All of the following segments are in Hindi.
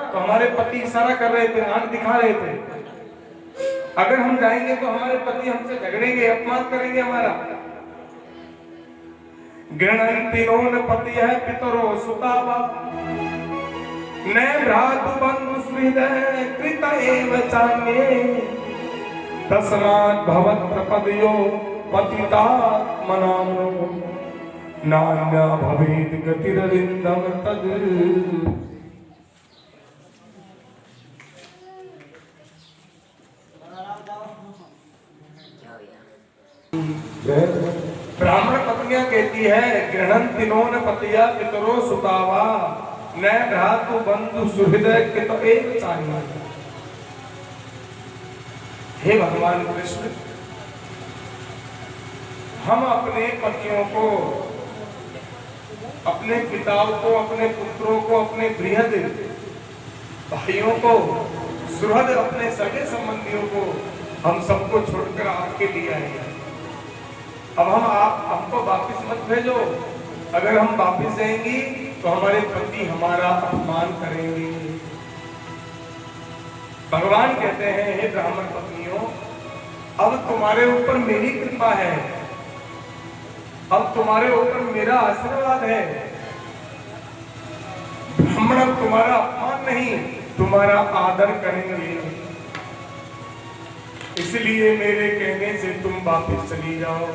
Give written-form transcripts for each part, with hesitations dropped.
तो हमारे पति इशारा कर रहे थे, आंख दिखा रहे थे। अगर हम जाएंगे तो हमारे पति हमसे झगड़ेंगे, अपमान करेंगे हमारा। गृह्णन्ति नोन पतिः पितरो सुतावा न भ्रातु बंधु सुहृदः कृत एव चान्ये तस्मात् भवत्प्रपदयो पतितात्मनां नान्या भवेत् गतिररिन्दम तद्। ब्राह्मण पत्नियां कहती है गृह्णन्ति नोन पतिया पितरो सुतावा न भ्रातु बंधु सुहृदय कृत एव चान्ये। हे भगवान कृष्ण, हम अपने पतियों को, अपने पिताओं को, अपने पुत्रों को, अपने बृहद भाइयों को, सुहृद अपने सगे संबंधियों को, हम सबको छोड़कर आपके लिए आए हैं। अब हमको वापिस मत भेजो। अगर हम वापिस जाएंगी तो हमारे पति हमारा अपमान करेंगे। भगवान कहते हैं हे ब्राह्मण पत्नियों, अब तुम्हारे ऊपर मेरी कृपा है, अब तुम्हारे ऊपर मेरा आशीर्वाद है। ब्राह्मण अब तुम्हारा अपमान नहीं, तुम्हारा आदर करेंगे। इसलिए मेरे कहने से तुम वापस चली जाओ।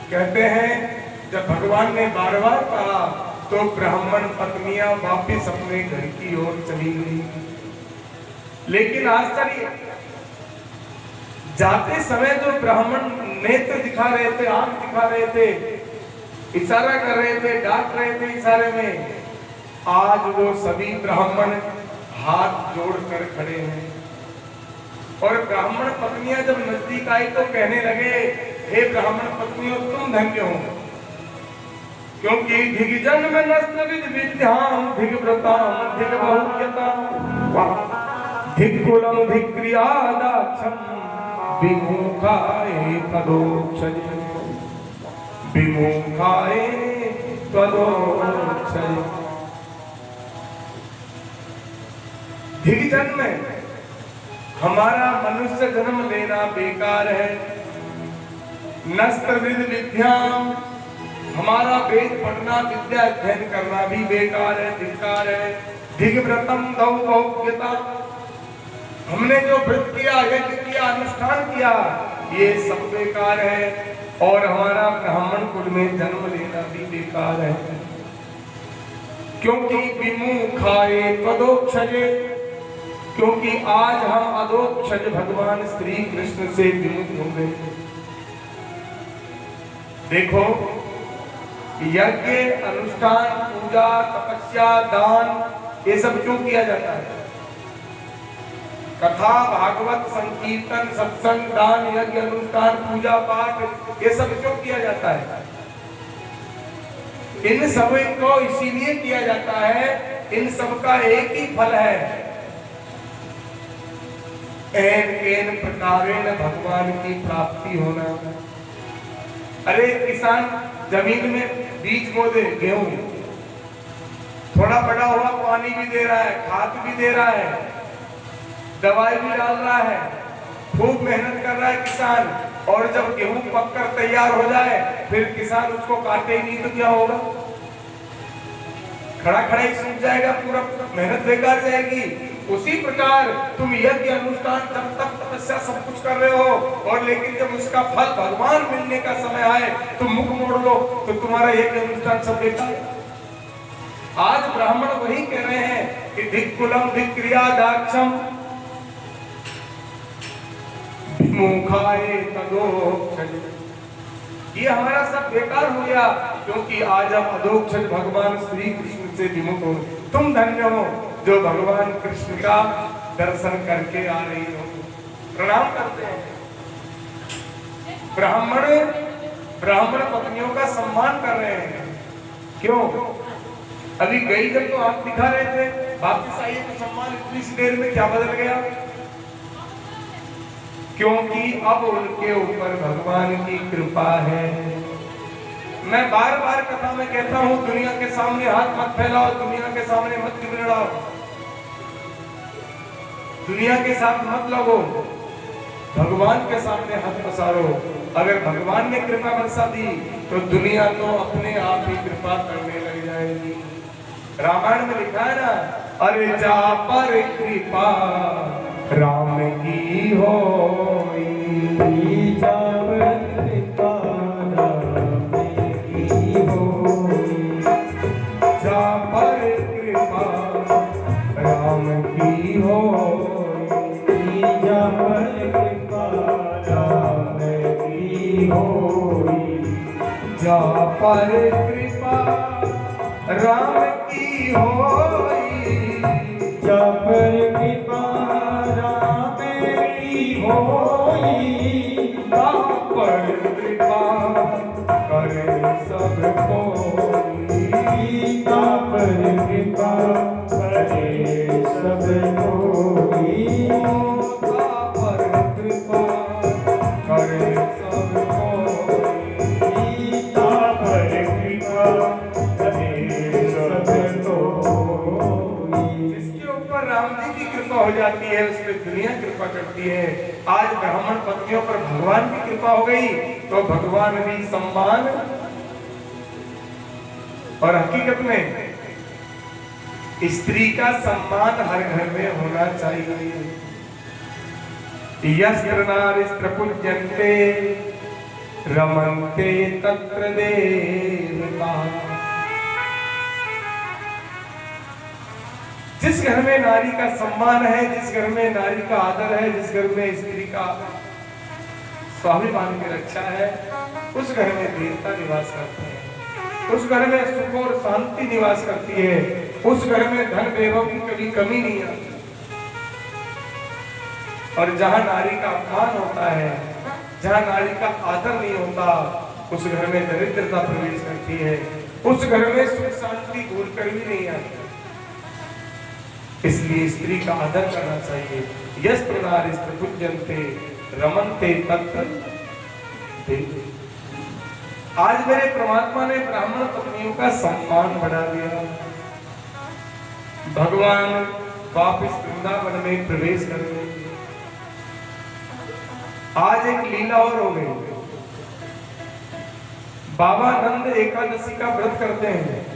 कहते हैं जब भगवान ने बार बार कहा तो ब्राह्मण पत्नियां वापस अपने घर की ओर चली गई। लेकिन आश्चर्य, जाते समय जो ब्राह्मण नेत्र दिखा रहे थे, आंख दिखा रहे थे, इशारा कर रहे थे, डांट रहे थे इशारे में, आज वो सभी ब्राह्मण हाथ जोड़कर खड़े हैं। और ब्राह्मण पत्नियां जब नजदीक आई तो कहने लगे हे ब्राह्मण पत्नियों, तुम धन्य हो, क्योंकि धिग जन्म नस्त विद विद्याम धिग व्रताम धिग बहुज्ञताम धिग कुलम धिग क्रियादाक्षम विमुखाय तदोक्षज विमुखाय तदोक्षज। धिग जन्म, हमारा मनुष्य जन्म लेना बेकार है। नस्त विद विद्याम, हमारा वेद पढ़ना, विद्या अध्ययन करना भी बेकार है, धिक्कार है। धिग व्रतम गौ गौज्ञता, हमने जो व्रत किया, यज्ञ किया, अनुष्ठान किया, ये सब बेकार है। और हमारा ब्राह्मण कुल में जन्म लेना भी बेकार है, क्योंकि विमुखाय त्वदोक्षजे, क्योंकि आज हम अदोक्षज भगवान श्री कृष्ण से विमुख हो गए। देखो, यज्ञ, अनुष्ठान, पूजा, तपस्या, दान, ये सब क्यों किया जाता है? कथा, भागवत, संकीर्तन, सत्संग, दान, यज्ञ, अनुष्ठान, पूजा पाठ, ये सब क्यों किया जाता है? इन सब को इसीलिए किया जाता है, इन सब का एक ही फल है, एन केन प्रकारेण भगवान की प्राप्ति होना। अरे किसान जमीन में बीज बो दे, गेहूं थोड़ा बड़ा हुआ, पानी भी दे रहा है, खाद भी दे रहा है, दवाई भी डाल रहा है, खूब मेहनत कर रहा है किसान, और जब गेहूं पककर तैयार हो जाए फिर किसान उसको काटे नहीं तो क्या होगा? खड़ा खड़ा ही सूख जाएगा, पूरा मेहनत बेकार जाएगी। उसी प्रकार तुम यज्ञ, अनुष्ठान, जब तक तपस्या सब कुछ कर रहे हो, और लेकिन जब उसका फल भगवान मिलने का समय आए तुम मुख मोड़ लो तो तुम्हारा यज्ञ, अनुष्ठान सब बेकार। आज ब्राह्मण वही कह रहे हैं कि धिक कुलम धिक क्रिया दाक्षम विमुखाय तदोक्षज, ये हमारा सब बेकार हो गया, क्योंकि आज हम अदोक्षज भगवान श्री कृष्ण से विमुख हो। तुम धन्य हो जो भगवान कृष्ण का दर्शन करके आ रही हो। प्रणाम करते हैं। ब्राह्मण पत्नियों का सम्मान कर रहे हैं। क्यों? अभी गई जब तो आप दिखा रहे थे, वापस आइए तो सम्मान इतनी सी देर में क्या बदल गया? क्योंकि अब उनके ऊपर भगवान की कृपा है। मैं बार बार कथा में कहता हूं, दुनिया के सामने हाथ मत फैलाओ, दुनिया के सामने मत गिड़गिड़ाओ, दुनिया के साथ मत लगो, भगवान के सामने हाथ पसारो। अगर भगवान ने कृपा बरसा दी तो दुनिया तो अपने आप ही कृपा करने लग जाएगी। रामायण में लिखा है ना, अरे जा पर कृपा राम की होई, जा पर कृपा राम की होई, जा पर कृपा राम की होई, जा पर कृपा राम की होई, जा पर कृपा राम की होई, जा पर कृपा राम की होई, जा पर कृपा करे सब कोई, जा पर कृपा करे सब कोई, जा पर कृपा करे सब कोई, जा पर कृपा करे सब कोई। जिसके ऊपर राम जी की कृपा हो जाती है उस पर दुनिया कृपा करती है। आज ब्राह्मण पत्नियों पर भगवान की कृपा हो गई तो भगवान भी सम्मान, और हकीकत में स्त्री का सम्मान हर घर में होना चाहिए। यस्त्र नारीस्त्र पूज्यन्ते रमन्ते तत्र देवता। जिस घर में नारी का सम्मान है, जिस घर में नारी का आदर है, जिस घर में स्त्री का स्वाभिमान की रक्षा है, उस घर में देवता निवास करते हैं, उस घर में सुख और शांति निवास करती है, उस घर में धन वैभव की कभी कमी नहीं आती। और जहां नारी का अपमान होता है, जहां नारी का आदर नहीं होता, उस घर में दरिद्रता प्रवेश करती है, उस घर में सुख शांति भूल कर भी नहीं आती। इसलिए स्त्री का आदर करना चाहिए। यस्त्र नारीस्त्र पूज्यन्ते रमन्ते तत्र देवता। आज मेरे परमात्मा ने ब्राह्मण पत्नियों का सम्मान बढ़ा दिया। भगवान वापिस वृंदावन में प्रवेश कर गए। आज एक लीला और हो गई। बाबा नंद एकादशी का व्रत करते हैं।